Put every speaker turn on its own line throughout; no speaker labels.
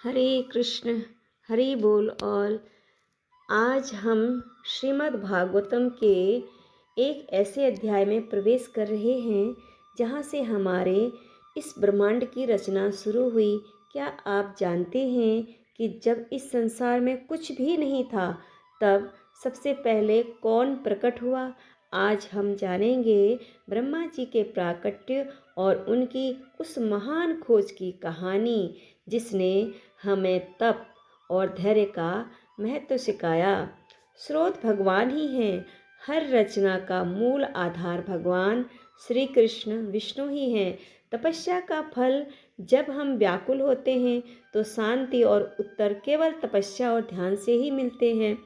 हरे कृष्ण। हरि बोल। और आज हम श्रीमद् भागवतम के एक ऐसे अध्याय में प्रवेश कर रहे हैं जहाँ से हमारे इस ब्रह्मांड की रचना शुरू हुई। क्या आप जानते हैं कि जब इस संसार में कुछ भी नहीं था तब सबसे पहले कौन प्रकट हुआ? आज हम जानेंगे ब्रह्मा जी के प्राकट्य और उनकी उस महान खोज की कहानी जिसने हमें तप और धैर्य का महत्व सिखाया। स्रोत भगवान ही हैं। हर रचना का मूल आधार भगवान श्री कृष्ण विष्णु ही हैं। तपस्या का फल जब हम व्याकुल होते हैं तो शांति और उत्तर केवल तपस्या और ध्यान से ही मिलते हैं।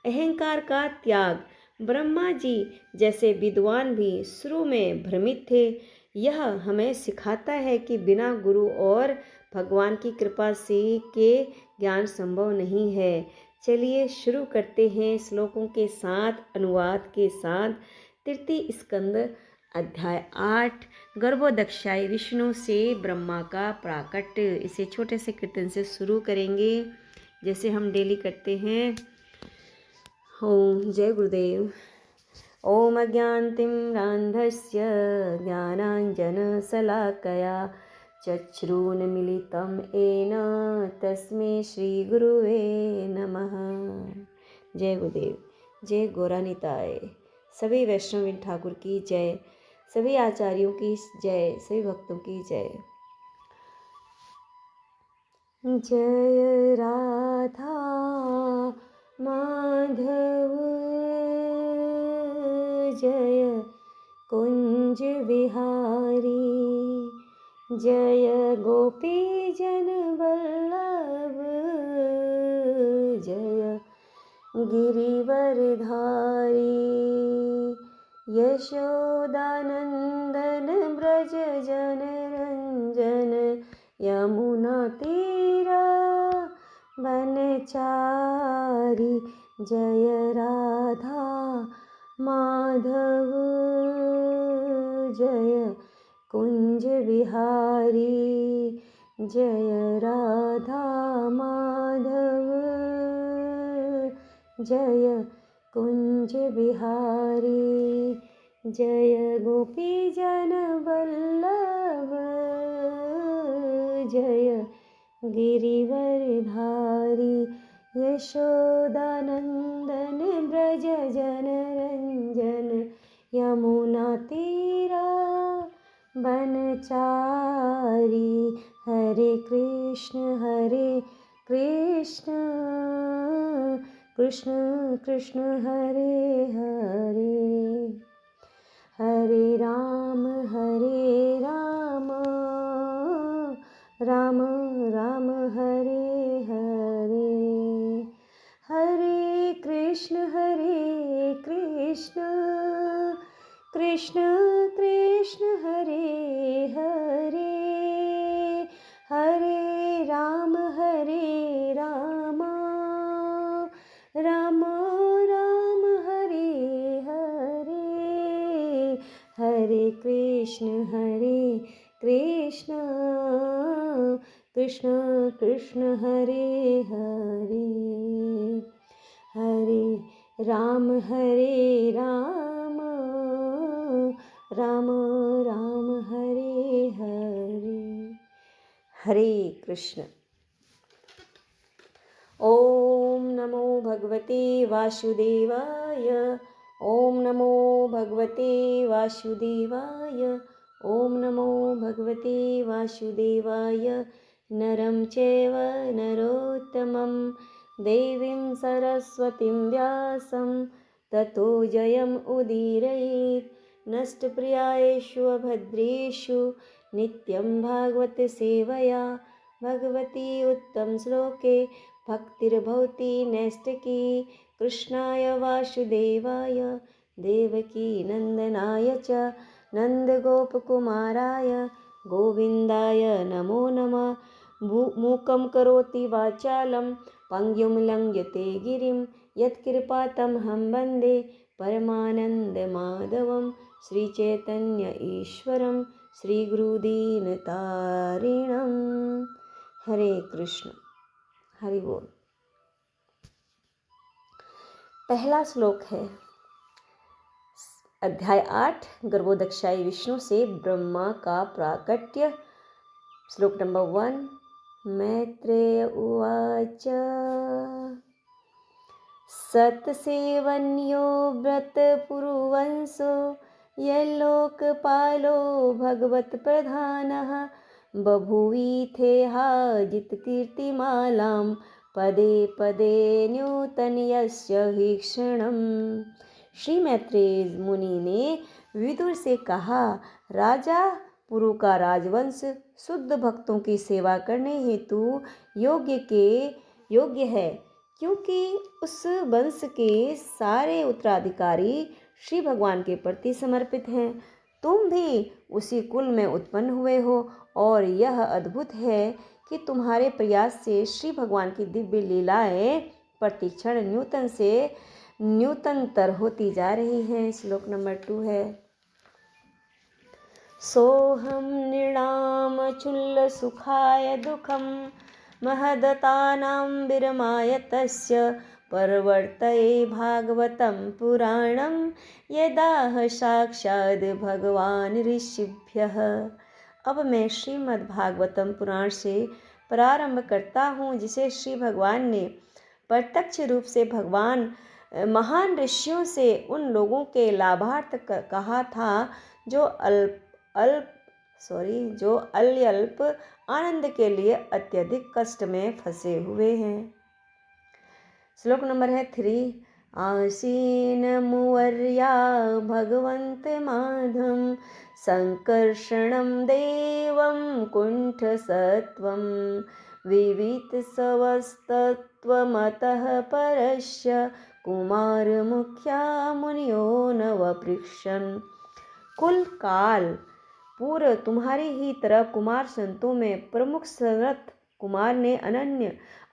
अहंकार का त्याग। ब्रह्मा जी जैसे विद्वान भी शुरू में भ्रमित थे। यह हमें सिखाता है कि बिना गुरु और भगवान की कृपा से के ज्ञान संभव नहीं है। चलिए शुरू करते हैं श्लोकों के साथ, अनुवाद के साथ। तृतीय स्कंद अध्याय 8 गर्भोदक्षाय विष्णु से ब्रह्मा का प्राकट्य। इसे छोटे से कीर्तन से शुरू करेंगे जैसे हम डेली करते हैं। ओम जय गुरुदेव। ओम अज्ञानतिमिरान्धस्य ज्ञानाञ्जनशलाकया चक्षुरुन्मीलितं येन तस्मै श्रीगुरुवे नमः। जय गुरुदेव। जय गौरानिताय। सभी वैष्णव ठाकुर की जय, सभी आचार्यों की जय, सभी भक्तों की जय। जय राधा माधव जय कुंज बिहारी, जय गोपी जन वल्लभ, जय गिरिवरधारी, यशोदानंदन ब्रज जन रंजन, यमुना तीरा बनचारी, जय राधा माधव जय कुंज बिहारी, जय राधा माधव जय कुंज बिहारी, जय गोपी जन वल्लभ, जय गिरिवरधारी, यशोदानंदन ब्रज जन रंजन, यमुना तीरा बनचारी, हरे कृष्ण कृष्ण कृष्ण हरे हरे, हरे राम राम राम हरे हरे, हरे कृष्ण कृष्ण कृष्ण हरे हरे, हरे राम राम राम हरे हरे, हरे कृष्ण कृष्ण कृष्ण हरे हरे, हरे राम राम राम हरे हरे, हरे कृष्ण। ओम नमो भगवते वासुदेवाय, ओम नमो भगवते वासुदेवाय, ओम नमो भगवते वासुदेवाय। नरं चैव नरोत्तमं देवीं सरस्वतीं व्यासं ततो जयम् उदीरयेत्। नष्टप्रियायेषु अभद्रेषु नित्यं भागवत सेवया, भगवती उत्तम श्लोके भक्तिर्भवति नैष्टिकी। कृष्णाय वासुदेवाय देवकी नंदनाय च नन्दगोपकुमाराय गोविन्दाय नमो नमः। मूकं करोति वाचालं पङ्गुं लङ्घयते गिरिं, यत्कृपातमहं वन्दे परमानन्दमाधवं। श्रीचैतन्य ईश्वरं श्रीगुरुदीनतारिणं। हरे कृष्ण। हरि बोल। पहला श्लोक है अध्याय 8 गर्भोदक्षाई विष्णु से ब्रह्मा का प्राकट्य। श्लोक नंबर 1। मैत्रेय उवाच सत्सेवन्यो व्रतपुरुवंशो यल्लोकपालो भगवत्प्रधानः बभूवीथेहा जितकीर्तिमालां पदे पदे न्यूतनयस्य हीक्षणम्। श्री मैत्रेय मुनि ने विदुर से कहा, राजा पुरु का राजवंश शुद्ध भक्तों की सेवा करने हेतु योग्य है, क्योंकि उस वंश के सारे उत्तराधिकारी श्री भगवान के प्रति समर्पित हैं। तुम भी उसी कुल में उत्पन्न हुए हो और यह अद्भुत है कि तुम्हारे प्रयास से श्री भगवान की दिव्य लीलाएं प्रतिक्षण न्यूतन से न्यूतनतर होती जा रही हैं। श्लोक नंबर 2 है सोहम निर्णाम चुल्ल सुखाय दुखम महदतानां विरमाय तस्य परवर्तये भागवतं पुराणं यदाह साक्षात् भगवान ऋषिभ्यः। अब मैं श्रीमद् भागवतम पुराण से प्रारंभ करता हूँ, जिसे श्री भगवान ने प्रत्यक्ष रूप से भगवान महान ऋषियों से उन लोगों के लाभार्थ कहा था जो अल्प आनंद के लिए अत्यधिक कष्ट में फंसे हुए हैं। श्लोक नंबर है 3। आसीन मुवर्या भगवंत माधम संकर्षणं देवं कुंठ सत्वं विवित सवस्तत्वमतः परस्य कुमार मुख्या मुनियो नवपृक्षन्। कुल काल पूर्व तुम्हारी ही तरह कुमार संतों में प्रमुख सनत कुमार ने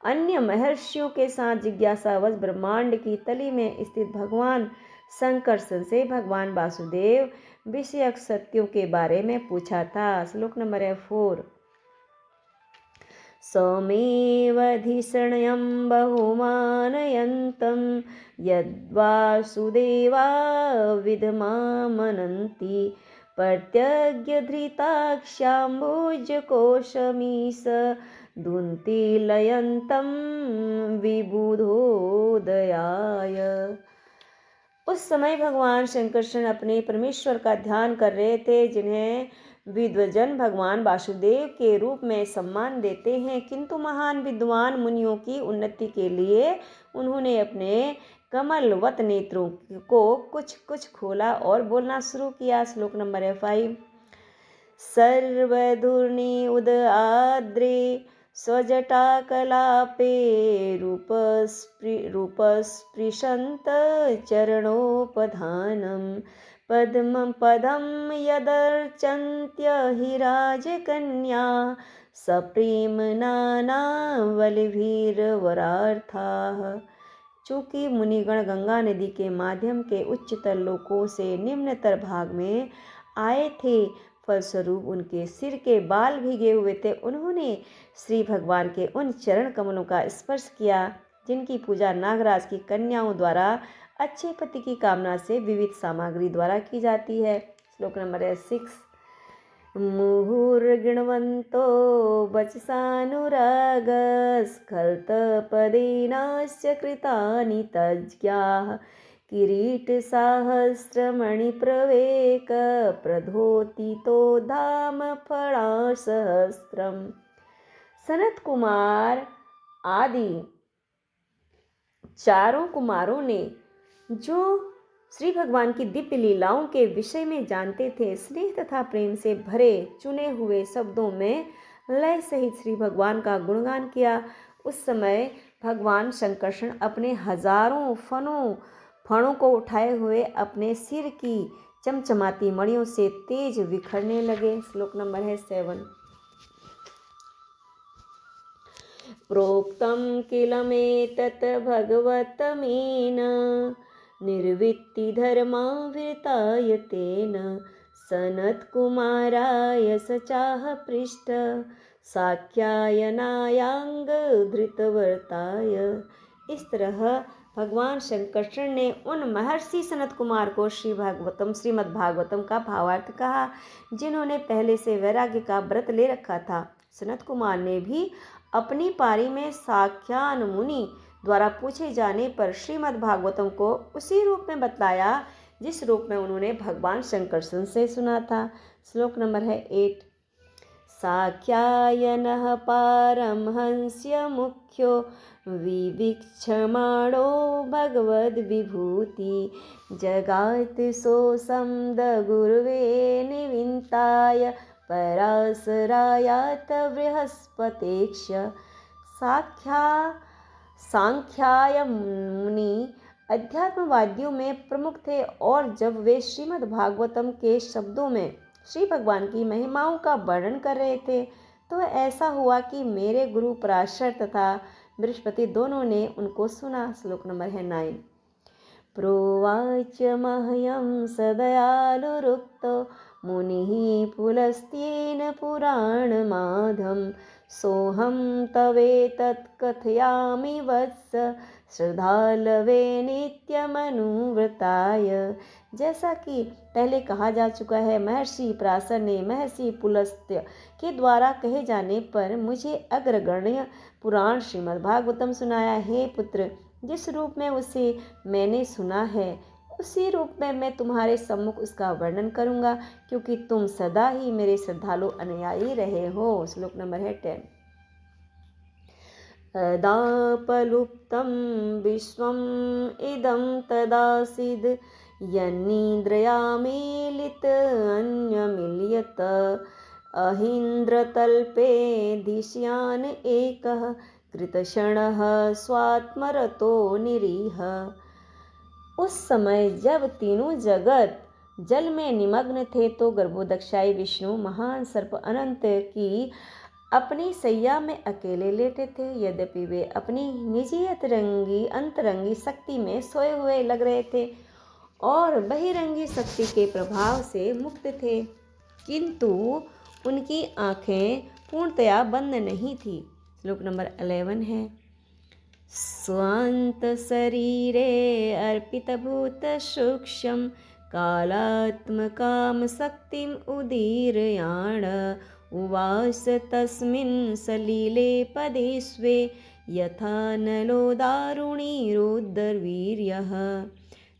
अन्य महर्षियों के साथ जिज्ञासावश ब्रह्मांड की तली में स्थित भगवान संकर्षण से भगवान वासुदेव विषयक सत्यों के बारे में पूछा था। श्लोक नंबर 4। समेवधिषण्यं बहुमानयन्तं यद्वासुदेवा विधमामनन्ति प्रत्यज्ञ धृताक्षाम्बुजकोशमीश दुन्ति लयन्तं विबुधोदयाय। उस समय भगवान शंकरषण अपने परमेश्वर का ध्यान कर रहे थे, जिन्हें विद्वजन भगवान वासुदेव के रूप में सम्मान देते हैं, किंतु महान विद्वान मुनियों की उन्नति के लिए उन्होंने अपने कमलवत नेत्रों को कुछ कुछ खोला और बोलना शुरू किया। श्लोक नंबर 5। सर्वधूर्णि उदआद्रे स्वजटाकलापे रूपस्पृशन्त चरणोपधानं पदं यदर्चन्त्य हि राजकन्या सप्रेम नानावलिभिर्वरार्थाः। चूँकि मुनिगण गंगा नदी के माध्यम के उच्चतर लोकों से निम्नतर भाग में आए थे, फलस्वरूप उनके सिर के बाल भीगे हुए थे। उन्होंने श्री भगवान के उन चरण कमलों का स्पर्श किया जिनकी पूजा नागराज की कन्याओं द्वारा अच्छे पति की कामना से विविध सामग्री द्वारा की जाती है। श्लोक नंबर 6। मुहुर्गुणवन्तो वचसानुरागस्खलितपदेनास्य कृतानि तज्ज्ञाः किरीटसाहस्रमणिप्रवेक प्रधोतितो धाम फणासहस्रम्। सनत कुमार आदि चारों कुमारों ने जो श्री भगवान की दिव्य लीलाओं के विषय में जानते थे, स्नेह तथा प्रेम से भरे चुने हुए शब्दों में लय सहित श्री भगवान का गुणगान किया। उस समय भगवान शंकरषण अपने हजारों फणों को उठाए हुए अपने सिर की चमचमाती मणियों से तेज बिखरने लगे। श्लोक नंबर है 7। प्रोक्तं किल मेतत् भगवतमेन निर्वित्ति धर्मावृताय तेन सनत्कुमाराय स चाह पृष्ठ साख्यायनायांग धृतवर्ताय। इस तरह भगवान शंकरचरण ने उन महर्षि सनत कुमार को श्रीमद् भागवतम का भावार्थ कहा, जिन्होंने पहले से वैराग्य का व्रत ले रखा था। सनत कुमार ने भी अपनी पारी में साख्यान मुनि द्वारा पूछे जाने पर श्रीमद् भागवतम को उसी रूप में बतलाया जिस रूप में उन्होंने भगवान शंकरचरण से सुना था। श्लोक नंबर है 8। साख्यायनः पारमहंस्य मुख्यो विवीक्षमाणो भगवद्विभूति जगात सोऽसं गुरुवे निविन्ताय पराशरायात बृहस्पतेक्ष। सांख्याय मुनि अध्यात्मवादियों में प्रमुख थे और जब वे श्रीमद् भागवतम के शब्दों में श्री भगवान की महिमाओं का वर्णन कर रहे थे तो ऐसा हुआ कि मेरे गुरु पराशर तथा बृहस्पति दोनों ने उनको सुना। श्लोक नंबर है 9। प्रोवाच मह्यं सदयालुरुक्तो मुनिः पुलस्त्येन पुराणमाधं सोऽहं तवेतत् कथयामि वत्स श्रद्धालवे नित्यमनुव्रताय। जैसा कि पहले कहा जा चुका है, महर्षि पराशर ने महर्षि पुलस्त्य के द्वारा कहे जाने पर मुझे अग्रगण्य पुराण श्रीमद् भागवतम सुनाया। हे पुत्र, जिस रूप में उसे मैंने सुना है उसी रूप में मैं तुम्हारे सम्मुख उसका वर्णन करूंगा, क्योंकि तुम सदा ही मेरे श्रद्धालु अनुयायी रहे हो। श्लोक नंबर है 10। दापलुप्तं विश्वम् इदं तदासीद् यन्निद्रया मीलित अन्यमिल्यत अहीन्द्रतल्पे दिश्यान एकः कृतक्षणः स्वात्मरतो निरीह। उस समय जब तीनों जगत जल में निमग्न थे तो गर्भोदक्षाई विष्णु महान सर्प अनंत की अपनी सैया में अकेले लेटे थे। यद्यपि वे अपनी निजी अंतरंगी शक्ति में सोए हुए लग रहे थे और बहिरंगी शक्ति के प्रभाव से मुक्त थे, किंतु उनकी आंखें पूर्णतया बंद नहीं थी। श्लोक नंबर 11 है। स्वांत शरीरे अर्पितभूत सूक्ष्म कालात्मकाम शक्तिम उदीरयाण उवास तस्मिन् सलीले पदे स्वे यथा नलो दारुणीरोदरवीर्यः।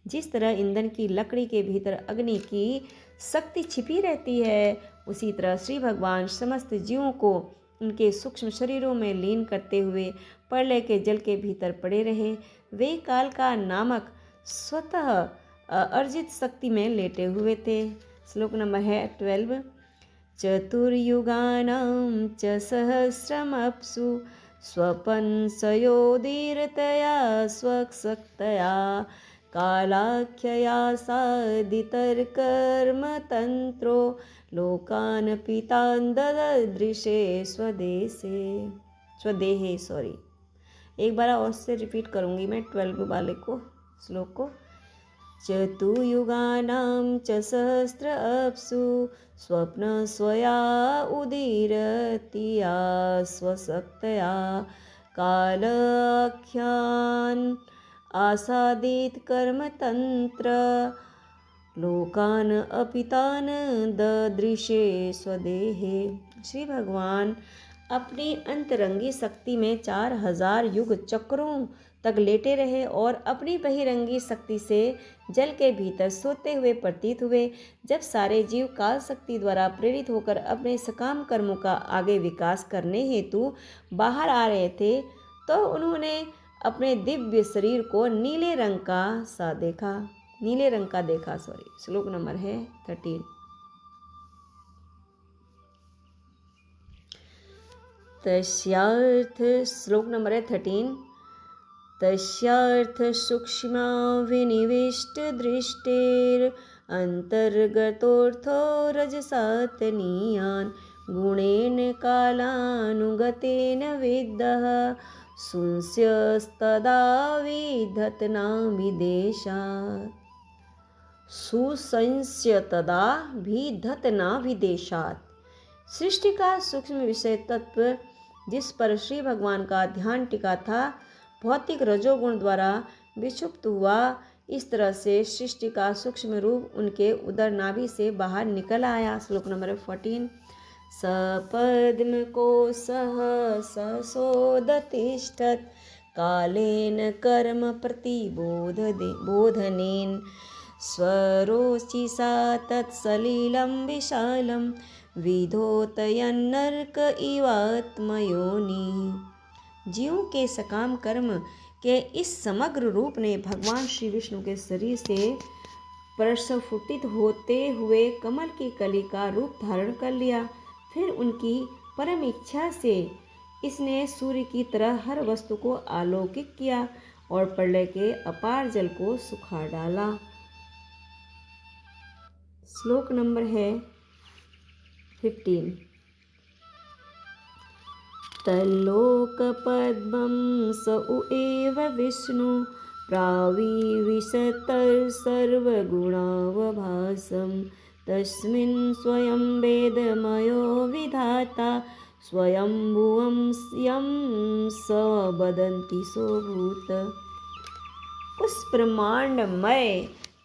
जिस तरह ईंधन की लकड़ी के भीतर अग्नि की शक्ति छिपी रहती है, उसी तरह श्री भगवान समस्त जीवों को उनके सूक्ष्म शरीरों में लीन करते हुए प्रलय के जल के भीतर पड़े रहे। वे काल का नामक स्वतः अर्जित शक्ति में लेटे हुए थे। श्लोक नंबर है 12। चतुर्युगानां च सहस्रमप्सु स्वपन्सयोदीर्तया स्वशक्तया कालाख्यया सादितर्कर्मतन्त्रो लोकान् पितान् ददृशे स्वदेहे। एक बार और से रिपीट करूँगी मैं 12 वाले को श्लोक को। चतुर्युगानां च सहस्र अप्सु स्वप्न स्वया उदीरतिया स्वशक्तया कालाख्यान् आसादित कर्मतंत्र लोकान अपितान ददृशे स्वदेहे। श्री भगवान अपनी अंतरंगी शक्ति में 4000 युग चक्रों तक लेटे रहे और अपनी बहिरंगी शक्ति से जल के भीतर सोते हुए प्रतीत हुए। जब सारे जीव काल शक्ति द्वारा प्रेरित होकर अपने सकाम कर्मों का आगे विकास करने हेतु बाहर आ रहे थे तो उन्होंने अपने दिव्य शरीर को नीले रंग का देखा। श्लोक नंबर है 13। तस्यार्थ श्लोक नंबर है 13। तस्यार्थ सूक्ष्मा विनिविष्ट दृष्टेर अंतर्गतोऽर्थो रजसातनीयान् गुणेन कालानुगतेन विद्धः सुंस्यस्तदा विधत्नाभिदेशात्। सुसंस्यतदा विधत्नाभिदेशात्। सृष्टि का सूक्ष्म विषय तत्व जिस पर श्री भगवान का ध्यान टिका था भौतिक रजोगुण द्वारा विक्षुप्त हुआ। इस तरह से सृष्टि का सूक्ष्म रूप उनके उदर नाभि से बाहर निकल आया। श्लोक नंबर 14। सपद्म कोशः ससोदतिष्ठत् कालेन कर्म प्रतिबोधनेन स्वरोचिषा तत्सलिलं विशालं विधोतयन्नर्क इवात्मयोनिः। जीवों के सकाम कर्म के इस समग्र रूप ने भगवान श्री विष्णु के शरीर से प्रस्फुटित होते हुए कमल की कली का रूप धारण कर लिया। फिर उनकी परम इच्छा से इसने सूर्य की तरह हर वस्तु को आलोकित किया और प्रलय के अपार जल को सुखा डाला। श्लोक नंबर है 15। तल्लोकपद्मं स एव विष्णु प्राविविशतर्सर्वगुणावभासं तस्मिन् स्वयं वेदमयो विधाता स्वयंभुवं यं स वदन्ति सोऽभूत्। उस ब्रह्मांडमय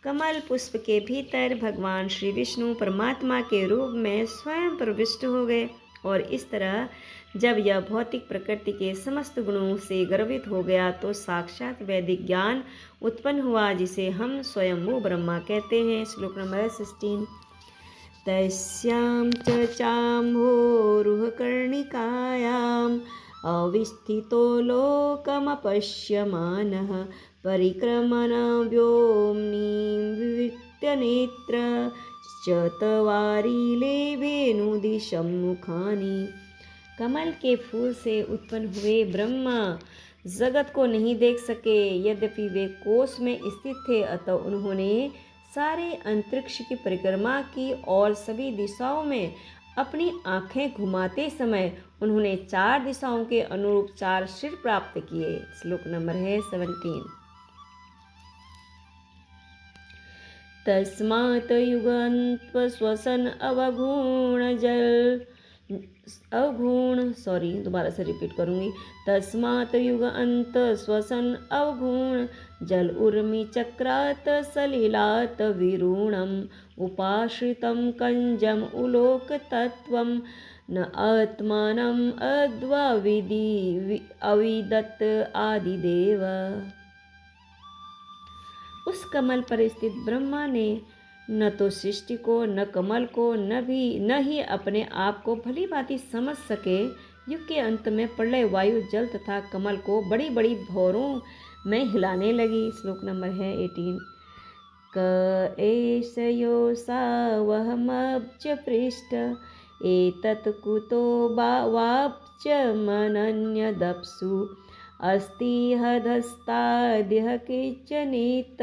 कमल पुष्प के भीतर भगवान श्री विष्णु परमात्मा के रूप में स्वयं प्रविष्ट हो गए और इस तरह जब यह भौतिक प्रकृति के समस्त गुणों से गर्वित हो गया तो साक्षात वैदिक ज्ञान उत्पन्न हुआ जिसे हम स्वयंभू ब्रह्मा कहते हैं। श्लोक नंबर 16। तस्यां च चाम्भोरुहकर्णिकायाम् अवस्थितो लोकमपश्यमानः परिक्रमणव्योम्नीं विवित्य नेत्र चत्वारि लेभेनुदिशं मुखानि। कमल के फूल से उत्पन्न हुए ब्रह्मा जगत को नहीं देख सके, यद्यपि वे कोष में स्थित थे, अतः उन्होंने सारे अंतरिक्ष की परिक्रमा की और सभी दिशाओं में अपनी आंखें घुमाते समय उन्होंने 4 दिशाओं के अनुरूप 4 सिर प्राप्त किए। श्लोक नंबर है 17। तस्मात् युगन्त्वश्वसन तस्मात् युग अंत श्वसन अवगुण जल उर्मी चक्रात सलिलात विरूणम उपाश्रितं कंजम उलोक तत्वम न आत्मानम अविदत् आदिदेव। उस कमल पर स्थित ब्रह्मा ने न तो सृष्टि को, न कमल को, न ही अपने आप को भली भांति समझ सके। युग के अंत में प्रलय वायु जल तथा कमल को बड़ी बड़ी भौरों में हिलाने लगी। श्लोक नंबर है 18। क एषयो सावहमब्ज पृष्ठ एतत् कुतो वाप्च मनन्यदप्सु अस्ति हदस्ताद्यः किंचनित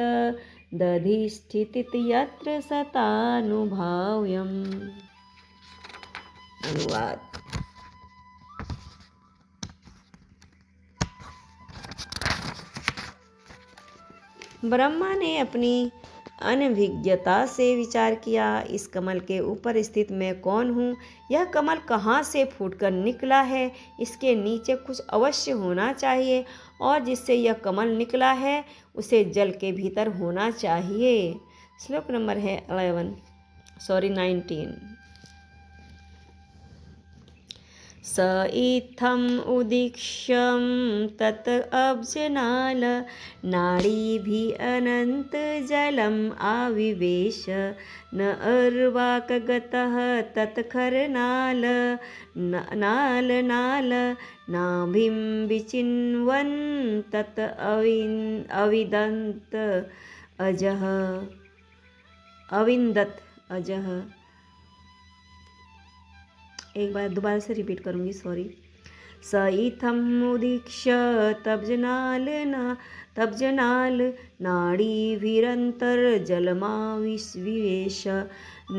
दधिष्ठित यत्र सतानुभाव्यम्। अनुवाद। ब्रह्मा ने अपनी अनभिज्ञता से विचार किया, इस कमल के ऊपर स्थित मैं कौन हूँ? यह कमल कहाँ से फूटकर निकला है? इसके नीचे कुछ अवश्य होना चाहिए और जिससे यह कमल निकला है उसे जल के भीतर होना चाहिए। श्लोक नंबर है 19। स इत्थम् उदीक्ष्यं तत् अब्जनाल नाड़ीभिः अनंत जलम् आविवेश न अर्वाकगतः तत्खरनाल नाल नाभिं विचिन्वन् तत् अविन्दत् अजः। एक बार दोबारा से रिपीट करूँगी, सॉरी। स इत्थम् उदीक्ष्य तब्जनाल नाड़ीभिरन्तर्जलमाविवेश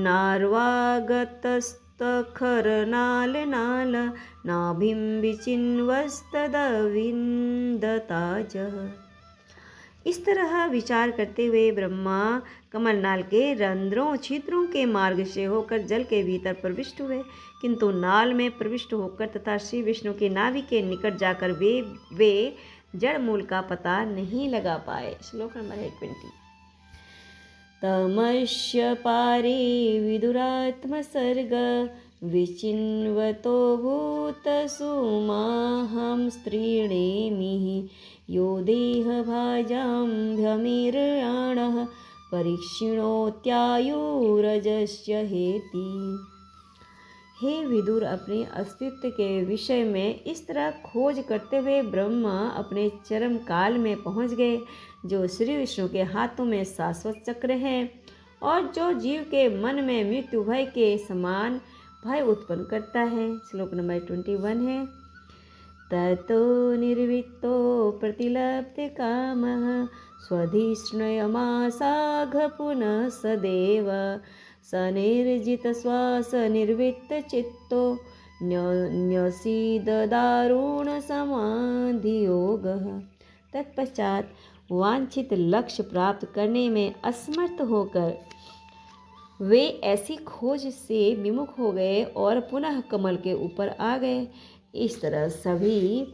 नार्वागतस्तखरनाल नाभिं विचिन्वस्तदविन्दताजः। इस तरह विचार करते हुए ब्रह्मा कमलनाल के रंध्रों छिद्रों के मार्ग से होकर जल के भीतर प्रविष्ट हुए, किंतु नाल में प्रविष्ट होकर तथा श्री विष्णु के नाभि के निकट जाकर वे जड़ मूल का पता नहीं लगा पाए। श्लोक नंबर 20। तमस्य पारे विदुरात्मसर्ग विचिन्वतो भूतसुमाहं स्त्रीणेमिः यो देहभाजाम्भ्यमीर्याणः परीक्षिणोत्यायुरजस्य हेति। हे विदुर, अपने अस्तित्व के विषय में इस तरह खोज करते हुए ब्रह्मा अपने चरम काल में पहुँच गए, जो श्री विष्णु के हाथों में शाश्वत चक्र है और जो जीव के मन में मृत्यु भय के समान भय उत्पन्न करता है। श्लोक नंबर 21 है। ततो निर्वित्तो प्रतिलब्धे कामः स्वधिष्णयमासाघ पुनः सदेव सनिर्जितश्वास निर्वित्तचित्तो न्यसीददारुणसमाधियोगः। तत्पश्चात वांछित लक्ष्य प्राप्त करने में असमर्थ होकर वे ऐसी खोज से विमुख हो गए और पुनः कमल के ऊपर आ गए। इस तरह सभी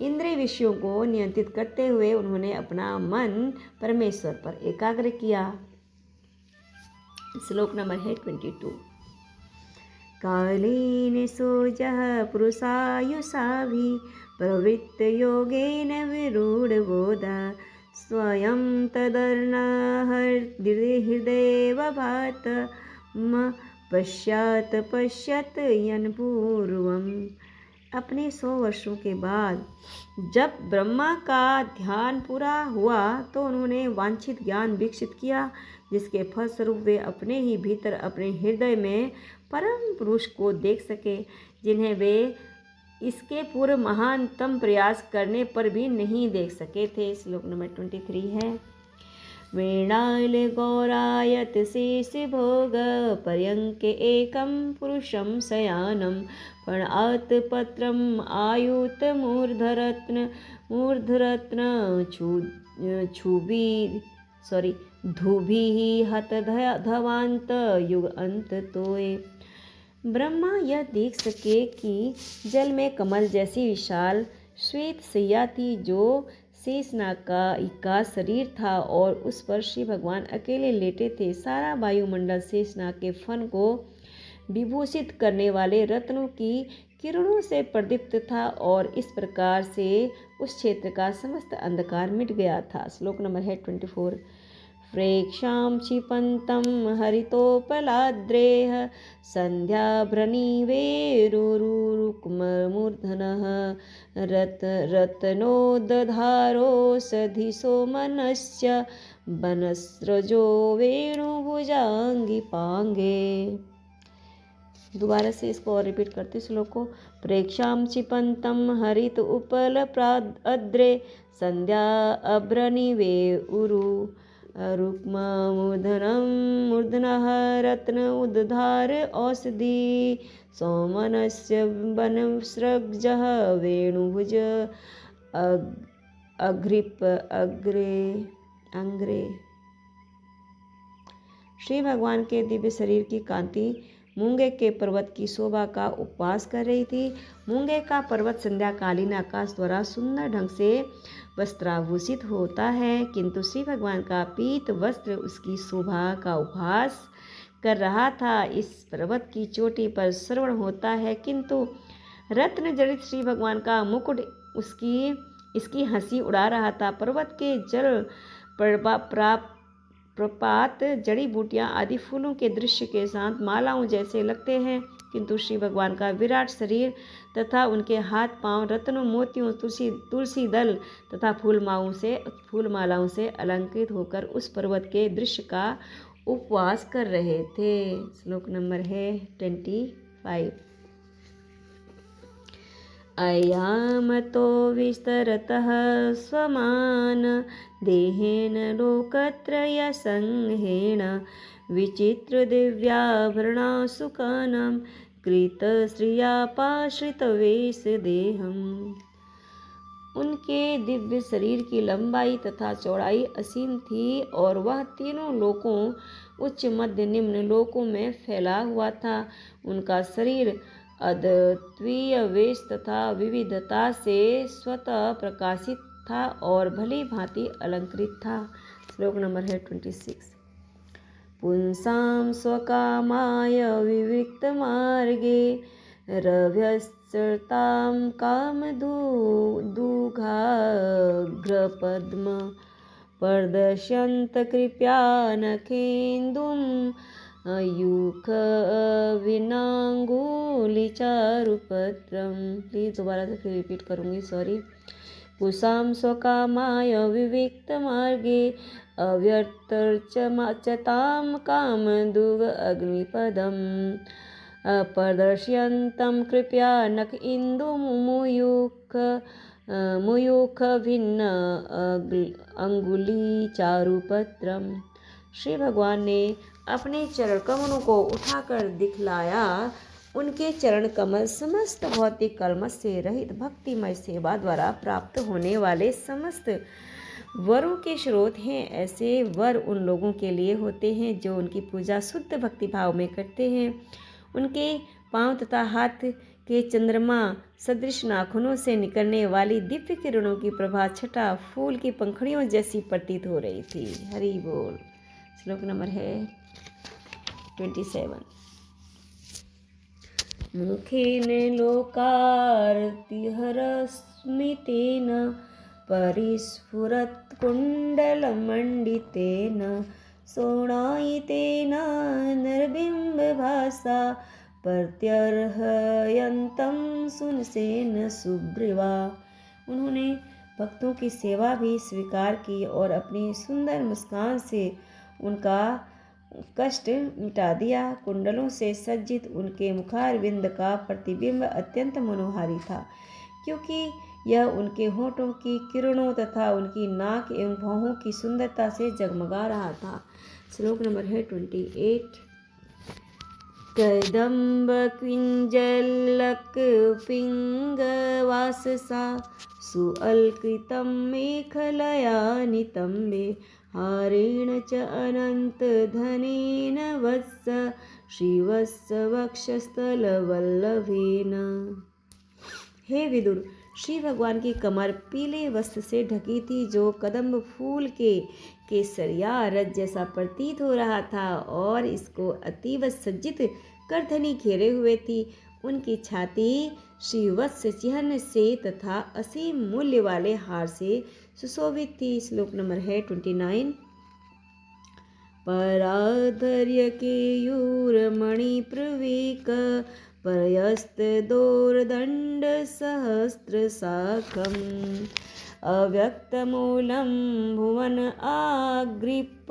इंद्रिय विषयों को नियंत्रित करते हुए उन्होंने अपना मन परमेश्वर पर एकाग्र किया। श्लोक नंबर है 22। कालेन सोजः पुरुषायुषाभि प्रवृत्त योगेन विरूढबोधा स्वयं तदर्णहृदयभात पश्यत यन्पूर्वम्। अपने 100 वर्षों के बाद जब ब्रह्मा का ध्यान पूरा हुआ तो उन्होंने वांछित ज्ञान विकसित किया, जिसके फलस्वरूप वे अपने ही भीतर अपने हृदय में परम पुरुष को देख सके, जिन्हें वे इसके पूर्व महानतम प्रयास करने पर भी नहीं देख सके थे। श्लोक नंबर 23 है। मृणाल गौरायत शेष भोग पर्यंके एकं पुरुषं शयानं फणात् पत्रम् आयुत मूर्धरत्न धुभिः हत धवांत युग अंत तोय। ब्रह्मा यह देख सके कि जल में कमल जैसी विशाल श्वेत सैया थी, जो शेषनाग का शरीर था और उस पर श्री भगवान अकेले लेटे थे। सारा वायुमंडल शेषनाग के फन को विभूषित करने वाले रत्नों की किरणों से प्रदीप्त था और इस प्रकार से उस क्षेत्र का समस्त अंधकार मिट गया था। श्लोक नंबर है 24। प्रेक्षां क्षिपन्तं हरितोपलाद्रेः सन्ध्याभ्रनिवेरुरुक्ममूर्धनः रत्नोदधारोषधिसो मनस्य वनस्रजो वेणुभुजांगिपांगे। दोबारा से इसको और रिपीट करते श्लोक को। प्रेक्षां क्षिपन्तं हरित उपलप्राद्रे संध्या अभ्रनिवे उरु मूर्धनः रत्न उद्धार औषधि सौमनस्य वनस्रजः वेणुभुज अंग्रे। श्री भगवान के दिव्य शरीर की कांति मूंगे के पर्वत की शोभा का उपवास कर रही थी। मूंगे का पर्वत संध्याकालीन आकाश द्वारा सुंदर ढंग से वस्त्राभूषित होता है, किंतु श्री भगवान का पीत वस्त्र उसकी शोभा का उपहास कर रहा था। इस पर्वत की चोटी पर श्रवण होता है, किंतु रत्न जड़ित श्री भगवान का मुकुट इसकी हंसी उड़ा रहा था। पर्वत के जल प्रपात जड़ी बूटियां आदि फूलों के दृश्य के साथ मालाओं जैसे लगते हैं, किंतु श्री भगवान का विराट शरीर तथा उनके हाथ पांव रत्नों मोतियों तुलसी दल तथा फूलमालाओं से अलंकृत होकर उस पर्वत के दृश्य का उपवास कर रहे थे। श्लोक नंबर है 25। अयामतो विस्तरतः स्वमान देहेन लोकत्रयसंहेण विचित्र उनके दिव्य शरीर की लंबाई तथा चौड़ाई असीम थी और वह तीनों लोकों उच्च मध्य निम्न लोकों में फैला हुआ था। उनका शरीर अद्वितीय वेश तथा विविधता से स्वतः प्रकाशित था और भली भांति अलंकृत था। श्लोक नंबर है 26। पुंसां स्वकामाय विविक्त मार्गे रभ्यश्चरतां कामदुघाग्रपद्म प्रदर्शयन्त कृपया नखेन्दुं युखविनाङ्गुलिचारुपत्रं। प्लीज़ दोबारा से फिर रिपीट करूँगी, सॉरी। पुंसां स्वकामाय विविक्त मार्गे अव्यर्थर्चतां कामदुग अग्निपदं प्रदर्शयन्तं कृपया नख मुयुख भिन्न अंगुली चारुपत्रम। श्री भगवान ने अपने चरण कमलों को उठाकर दिखलाया। उनके चरण कमल समस्त भौतिक कलमश से रहित भक्तिमय सेवा द्वारा प्राप्त होने वाले समस्त वरों के स्रोत हैं। ऐसे वर उन लोगों के लिए होते हैं जो उनकी पूजा शुद्ध भक्ति भाव में करते हैं। उनके पांव तथा हाथ के चंद्रमा सदृश नाखूनों से निकलने वाली दिव्य किरणों की प्रभा छटा फूल की पंखुड़ियों जैसी प्रतीत हो रही थी। हरि बोल। श्लोक नंबर है 27। मुखेन लोकार्तिहरस्मितेन परिस्फुरत् कुण्डलमण्डितेन शोणायितेन नरबिम्बभासा प्रत्यर्हयन्तं सुनसेन सुग्रीवा। उन्होंने भक्तों की सेवा भी स्वीकार की और अपनी सुंदर मुस्कान से उनका कष्ट मिटा दिया। कुंडलों से सज्जित उनके मुखारविंद का प्रतिबिंब अत्यंत मनोहारी था, क्योंकि यह उनके होठों की किरणों तथा उनकी नाक एवं भौहों की सुंदरता से जगमगा रहा था। श्लोक नंबर है 28। कदम्ब क्विंजलक पिंगवाससा सुअलकृतं मेखलया नितंबे हारेण च अनंत धनेन वत्स श्रीवत्स वक्षस्थलवल्लभेन। हे विदुर, श्री भगवान की कमर पीले वस्त्र से ढकी थी जो कदम्ब फूल के केसरिया रज जैसा प्रतीत हो रहा था और इसको अतीव सज्जित करधनी घेरे हुए थी। उनकी छाती श्रीवत्स चिह्न से तथा असीम मूल्य वाले हार से सुशोभित थी। श्लोक नंबर है 29। पराधर्य केयूरमणिप्रवेक परयस्तदोर्दण्ड सहस्रशाखम् अव्यक्तमूलं भुवन आगृप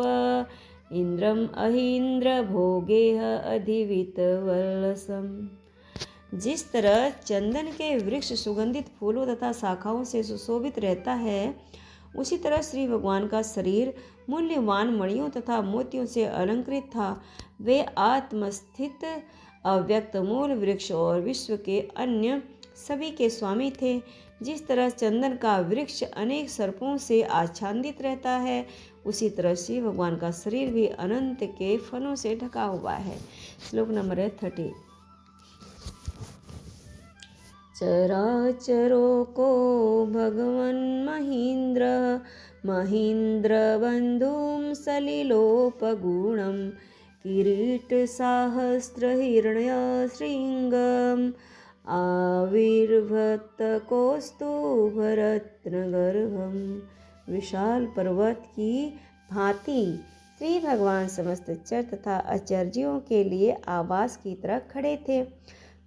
इंद्रम अहीन्द्र भोगेह अधिवितवलसम्। जिस तरह चंदन के वृक्ष सुगंधित फूलों तथा शाखाओं से सुशोभित रहता है, उसी तरह श्री भगवान का शरीर मूल्यवान मणियों तथा मोतियों से अलंकृत था। वे आत्मस्थित अव्यक्त मूल वृक्ष और विश्व के अन्य सभी के स्वामी थे। जिस तरह चंदन का वृक्ष अनेक सर्पों से आच्छादित रहता है, उसी तरह श्री भगवान का शरीर भी अनंत के फलों से ढका हुआ है। श्लोक नंबर 30। चराचरो को भगवन् महीन्द्र बंधुं सलिलोपगुणं किरीटसाहस्रहिरण्यशृङ्गम् आविर्भूतकौस्तुभरत्नगर्भं। विशाल पर्वत की भांति श्री भगवान समस्त चर तथा अचर्यों के लिए आवास की तरह खड़े थे।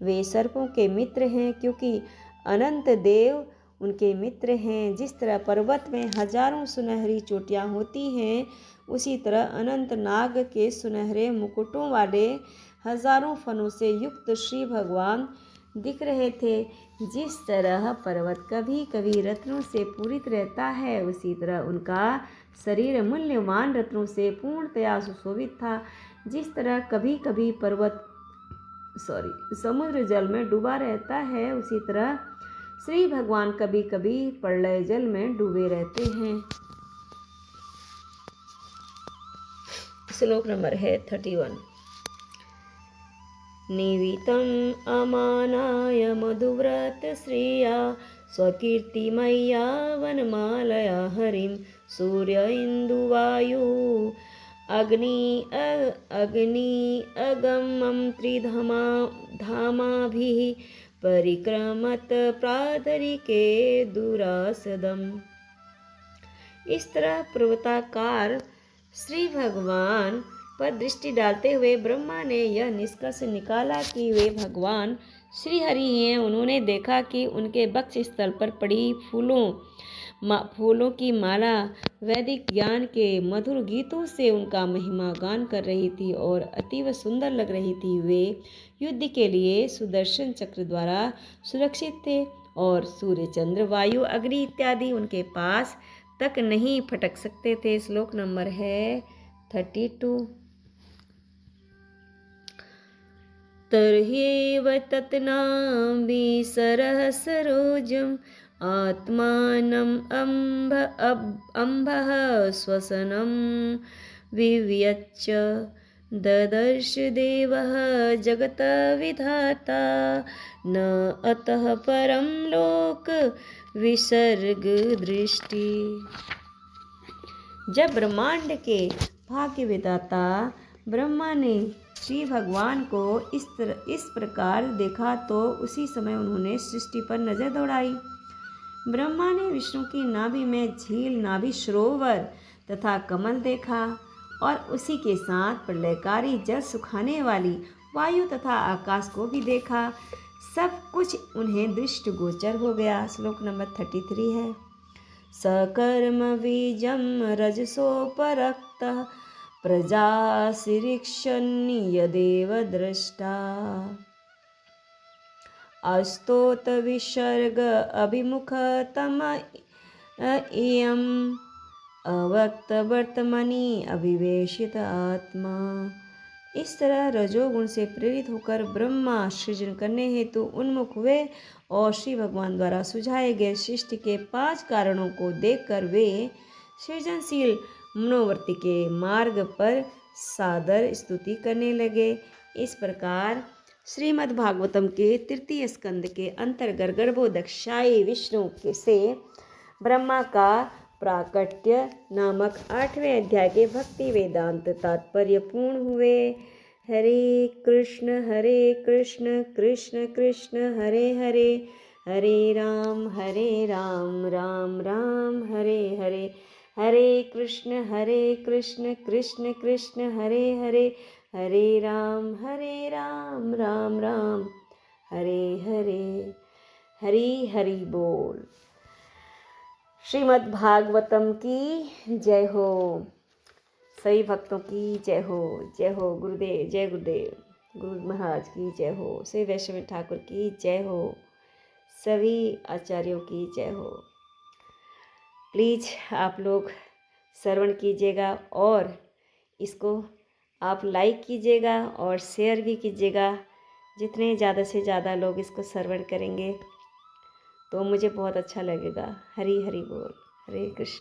वे सर्पों के मित्र हैं, क्योंकि अनंत देव उनके मित्र हैं। जिस तरह पर्वत में हजारों सुनहरी चोटियां होती हैं, उसी तरह अनंत नाग के सुनहरे मुकुटों वाले हजारों फनों से युक्त श्री भगवान दिख रहे थे। जिस तरह पर्वत कभी कभी रत्नों से पूरित रहता है, उसी तरह उनका शरीर मूल्यवान रत्नों से पूर्णतया सुशोभित था। जिस तरह कभी कभी पर्वत समुद्र जल में डूबा रहता है, उसी तरह श्री भगवान कभी कभी प्रलय जल में डूबे रहते हैं। श्लोक नंबर है 31। निवितम् अमानाय मधुव्रत श्रिया स्वकीर्तिमय्या वनमालया हरिं सूर्य इंदुवायु अग्नि अगमं धामाभिः परिक्रमत प्रातरिके दुरासदम्। इस तरह पर्वताकार श्री भगवान पर दृष्टि डालते हुए ब्रह्मा ने यह निष्कर्ष निकाला कि वे भगवान श्री हरि हैं। उन्होंने देखा कि उनके वक्ष स्थल पर पड़ी फूलों की माला वैदिक ज्ञान के मधुर गीतों से उनका महिमा गान कर रही थी और अतीव सुंदर लग रही थी। वे युद्ध के लिए सुदर्शन चक्र द्वारा सुरक्षित थे और सूर्य, चंद्र, वायु, अग्नि इत्यादि उनके पास तक नहीं फटक सकते थे। श्लोक नंबर है 32। तर्ह्येव तत्नाभिसरः सरोजम् आत्मानम् अम्भः श्वसनं विव्यच्य ददर्श देवः जगत विधाता न अतः परम लोक विसर्ग दृष्टि। जब ब्रह्मांड के भाग्य विधाता ब्रह्मा ने श्री भगवान को इस प्रकार देखा तो उसी समय उन्होंने सृष्टि पर नजर दौड़ाई। ब्रह्मा ने विष्णु की नाभि में झील, नाभि सरोवर तथा कमल देखा और उसी के साथ प्रलयकारी जल सुखाने वाली वायु तथा आकाश को भी देखा। सब कुछ उन्हें दृष्ट गोचर हो गया। श्लोक नंबर 33 है। सकर्म बीजम रजसोपरक्तः प्रजासिरीक्षन्य देव दृष्टा अस्तोत विसर्ग अभिमुख तम इयम् अवक्त वर्तमनि अभिवेशित आत्मा। इस तरह रजोगुण से प्रेरित होकर ब्रह्मा सृजन करने हेतु उन्मुख हुए और श्री भगवान द्वारा सुझाए गए सृष्टि के 5 कारणों को देखकर वे सृजनशील मनोवृत्ति के मार्ग पर सादर स्तुति करने लगे। इस प्रकार श्रीमद् भागवतम के तृतीय स्कंद के अंतर्गत गर्भोदक्षायी विष्णु से ब्रह्मा का प्राकट्य नामक 8वें अध्याय के भक्ति वेदांत तात्पर्य पूर्ण हुए। हरे कृष्ण कृष्ण कृष्ण हरे हरे, हरे राम राम राम हरे हरे, हरे कृष्ण कृष्ण कृष्ण हरे हरे, हरे राम राम राम हरे हरे। हरि हरि बोल। श्रीमद् भागवतम की जय हो। सभी भक्तों की जय हो। जय हो गुरुदेव, जय गुरुदेव, गुरु महाराज की जय हो। श्री वैष्णव ठाकुर की जय हो। सभी आचार्यों की जय हो। प्लीज़ आप लोग श्रवण कीजिएगा और इसको आप लाइक कीजिएगा और शेयर भी कीजिएगा। जितने ज़्यादा से ज़्यादा लोग इसको श्रवण करेंगे तो मुझे बहुत अच्छा लगेगा। हरि हरि बोल। हरे कृष्ण।